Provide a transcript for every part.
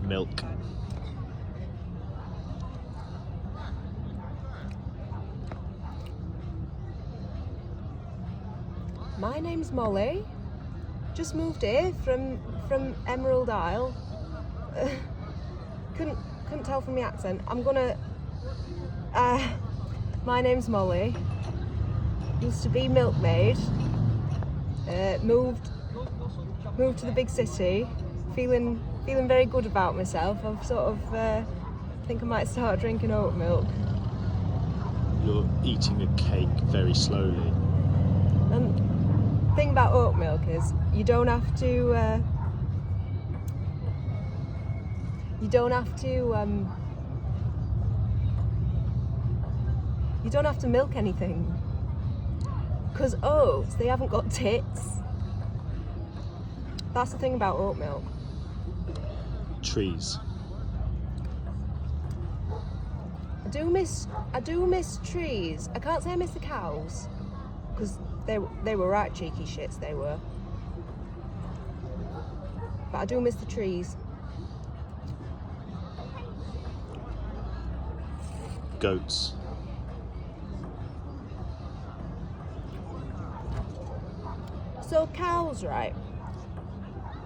Milk. My name's Molly. Just moved here from Emerald Isle. Couldn't tell from the accent. I'm gonna. My name's Molly. Used to be Milkmaid. Moved to the big city. Feeling very good about myself. I've sort of think I might start drinking oat milk. You're eating a cake very slowly. And the thing about oat milk is you don't have to. You don't have to milk anything. Because oats, they haven't got tits. That's the thing about oat milk. Trees. I do miss trees. I can't say I miss the cows, because they were right cheeky shits, they were. But I do miss the trees. Goats. So cows, right,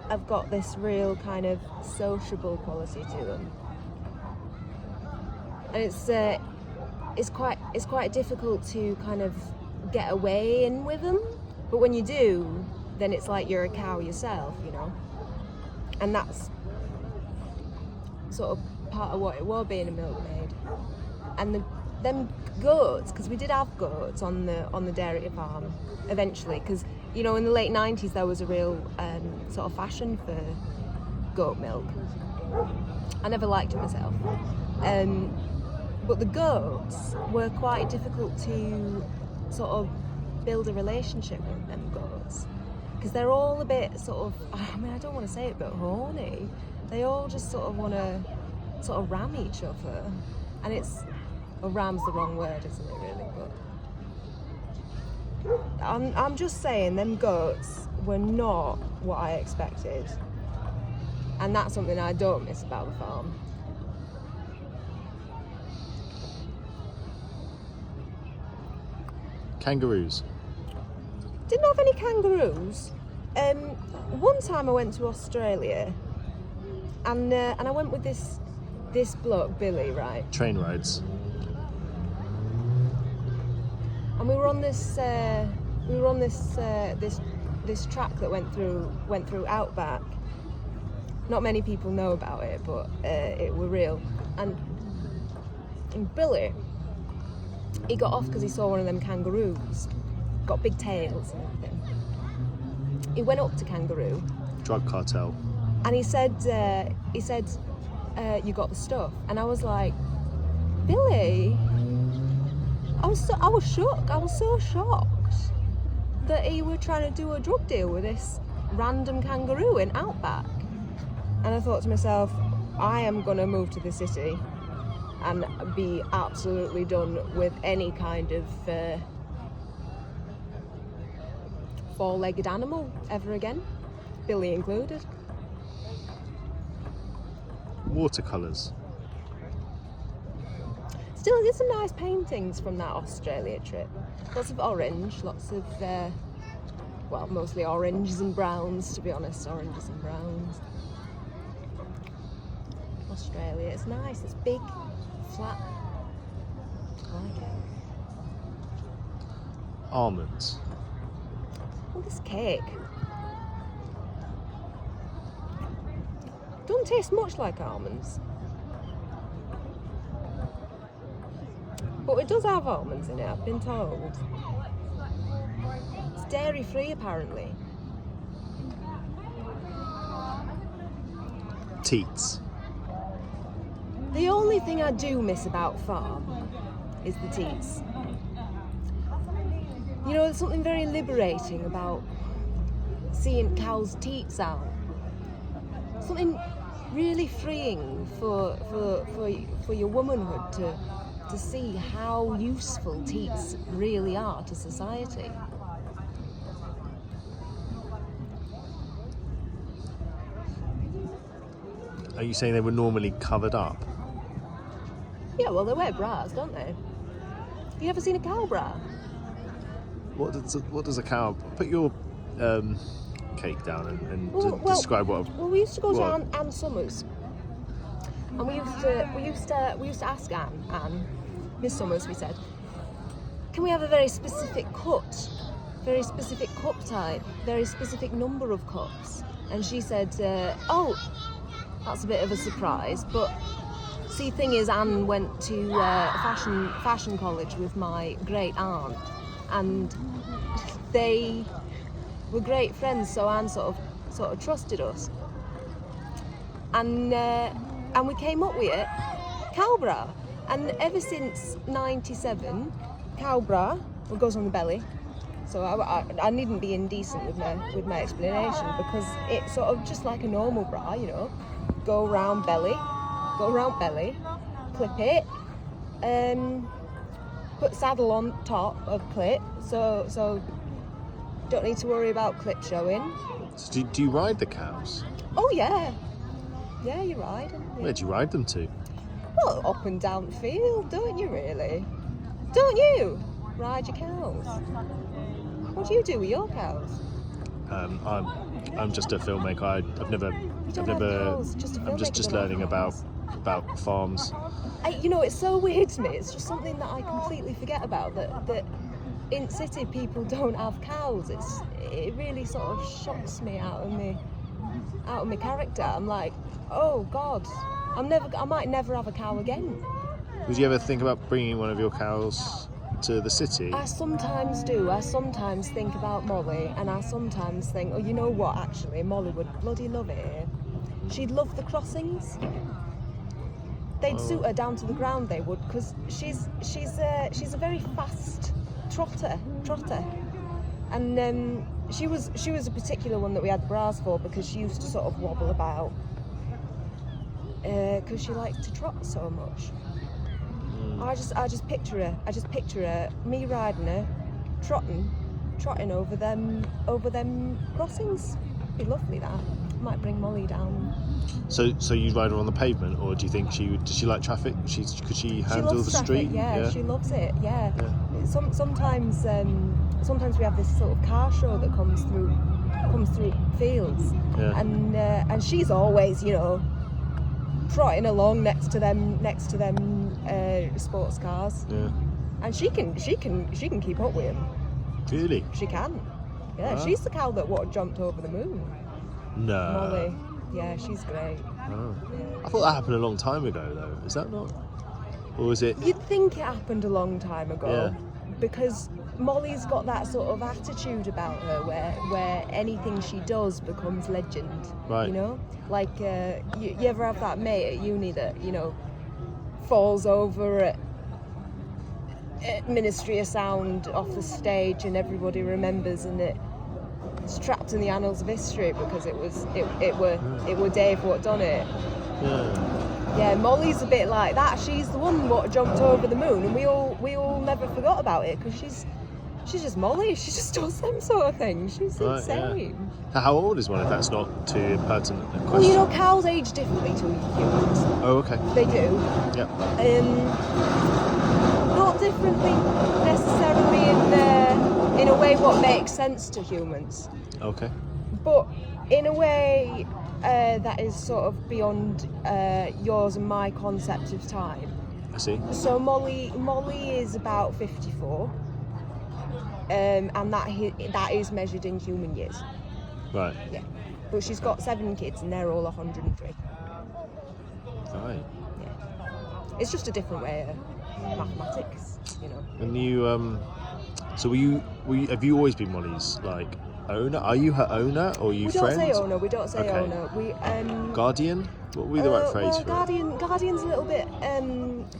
have got this real kind of sociable quality to them, and it's quite difficult to kind of get away in with them. But when you do, then it's like you're a cow yourself, you know. And that's sort of part of what it was being a milkmaid. And them goats, because we did have goats on the dairy farm eventually, because you know in the late 90s there was a real sort of fashion for goat milk. I never liked it myself, but the goats were quite difficult to sort of build a relationship with, them goats, because they're all a bit sort of, I mean I don't want to say it, but horny. They all just sort of want to sort of ram each other, and it's, well, ram's the wrong word, isn't it, really? But I'm just saying, them goats were not what I expected, and that's something I don't miss about the farm. Kangaroos. Didn't have any kangaroos. One time I went to Australia, and I went with this bloke Billy, right? Train rides. And we were on this track that went through Outback. Not many people know about it, but it were real. And Billy, he got off because he saw one of them kangaroos, got big tails and everything. He went up to kangaroo. Drug cartel. And he said, you got the stuff. And I was like, Billy. I was shocked. I was so shocked that he were trying to do a drug deal with this random kangaroo in Outback. And I thought to myself, I am gonna move to the city and be absolutely done with any kind of four-legged animal ever again, Billy included. Watercolours. Still, I did some nice paintings from that Australia trip. Lots of orange, lots of, well, mostly oranges and browns, to be honest, oranges and browns. Australia, it's nice, it's big, flat. I like it. Almonds. Oh, this cake. Doesn't taste much like almonds. But it does have almonds in it, I've been told. It's dairy free apparently. Teats. The only thing I do miss about farm is the teats. You know, there's something very liberating about seeing cows' teats out. Something really freeing for your womanhood to see how useful teats really are to society. are you saying they were normally covered up? Yeah, well, they wear bras, don't they? You ever seen a cow bra? What does a cow? Put your cake down and describe what. Well, we used to go what? to Anne Summers, and we used to ask Anne, Miss Summers. We said, can we have a very specific cut, very specific cup type, very specific number of cups? And she said, oh, that's a bit of a surprise, but. See, thing is, Anne went to fashion college with my great aunt, and they were great friends. So Anne sort of trusted us, and we came up with it, cow bra. And ever since '97, cow bra goes on the belly. So I needn't be indecent with my explanation, because it's sort of just like a normal bra, you know, go round belly, clip it, put saddle on top of clip, so don't need to worry about clip showing. So do you ride the cows? Oh yeah, you ride them. Yeah. Where do you ride them to? Well, up and down the field, don't you really? Don't you ride your cows? What do you do with your cows? I'm just a filmmaker. I've never. Cows, I'm just learning about farms. You know, it's so weird to me. It's just something that I completely forget about. That in city people don't have cows. It really sort of shocks me out of my character. I'm like, oh God, I might never have a cow again. Would you ever think about bringing one of your cows to the city? I sometimes do. I sometimes think about Molly, and I sometimes think, oh, you know what? Actually, Molly would bloody love it here. She'd love the crossings. They'd suit her down to the ground. They would, because she's a very fast trotter, and she was a particular one that we had bras for, because she used to sort of wobble about, because she liked to trot so much. I just picture her, me riding her, trotting over them crossings. It'd be lovely, that. Might bring Molly down. So you'd ride her on the pavement, or do you think does she like traffic? Could she handle the traffic, street? Yeah, she loves it. Yeah. Sometimes we have this sort of car show that comes through fields, and she's always, you know, trotting along next to them sports cars. Yeah. And she can keep up with him. Really? She can. Yeah, she's the cow that jumped over the moon. No. Molly. Yeah, she's great. Oh. Yeah. I thought that happened a long time ago, though. Is that not? Or was it? You'd think it happened a long time ago, yeah. Because Molly's got that sort of attitude about her where anything she does becomes legend. Right. You know? Like, you ever have that mate at uni that, you know, falls over at Ministry of Sound off the stage and everybody remembers, and it's trapped in the annals of history because it were Dave what done it. Yeah, Molly's a bit like that. She's the one what jumped over the moon, and we all never forgot about it, because she's just Molly. She just does them sort of things. She's insane. Yeah. How old is one, if that's not too impertinent a question? Well, you know, cows age differently to humans. Oh, okay. They do. Yeah. Not differently necessarily in a way what makes sense to humans. Okay. But in a way that is sort of beyond yours and my concept of time. I see. So Molly is about 54, and that is measured in human years. Right. Yeah. But she's got 7 kids, and they're all 103. Right. Yeah. It's just a different way of mathematics, you know. And you, so have you always been Molly's, like, owner? Are you her owner, or are you friends? We don't say owner. We guardian? What would be the right phrase for it? Guardian's a little bit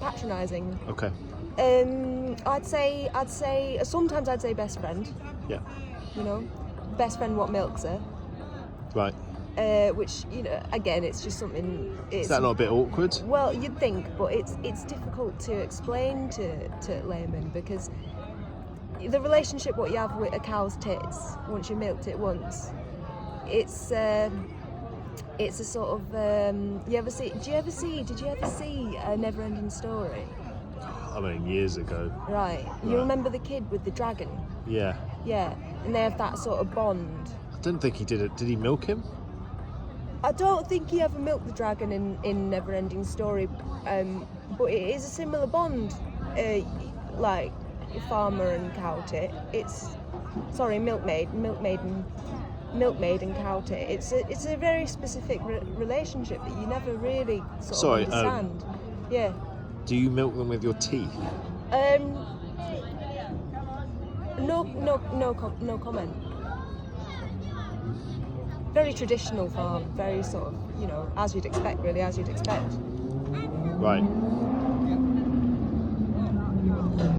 patronising. Okay. I'd say sometimes I'd say best friend. Yeah. You know, best friend what milks her. Right. Which, you know, again, it's just something. Is that not a bit awkward? Well, you'd think, but it's difficult to explain to laymen, because the relationship what you have with a cow's tits once you milked it once, it's It's a sort of did you ever see a Never Ending Story? I mean, years ago. Right. You remember the kid with the dragon? Yeah. Yeah. And they have that sort of bond. I didn't think he did it. Did he milk him? I don't think he ever milked the dragon in Never Ending Story, but it is a similar bond, like farmer and cow tit. Milkmaid and cow tit. It's a very specific relationship that you never really sort of understand. Yeah. Do you milk them with your teeth? No comment. Very traditional farm, very sort of, as you'd expect, really, as you'd expect. Right.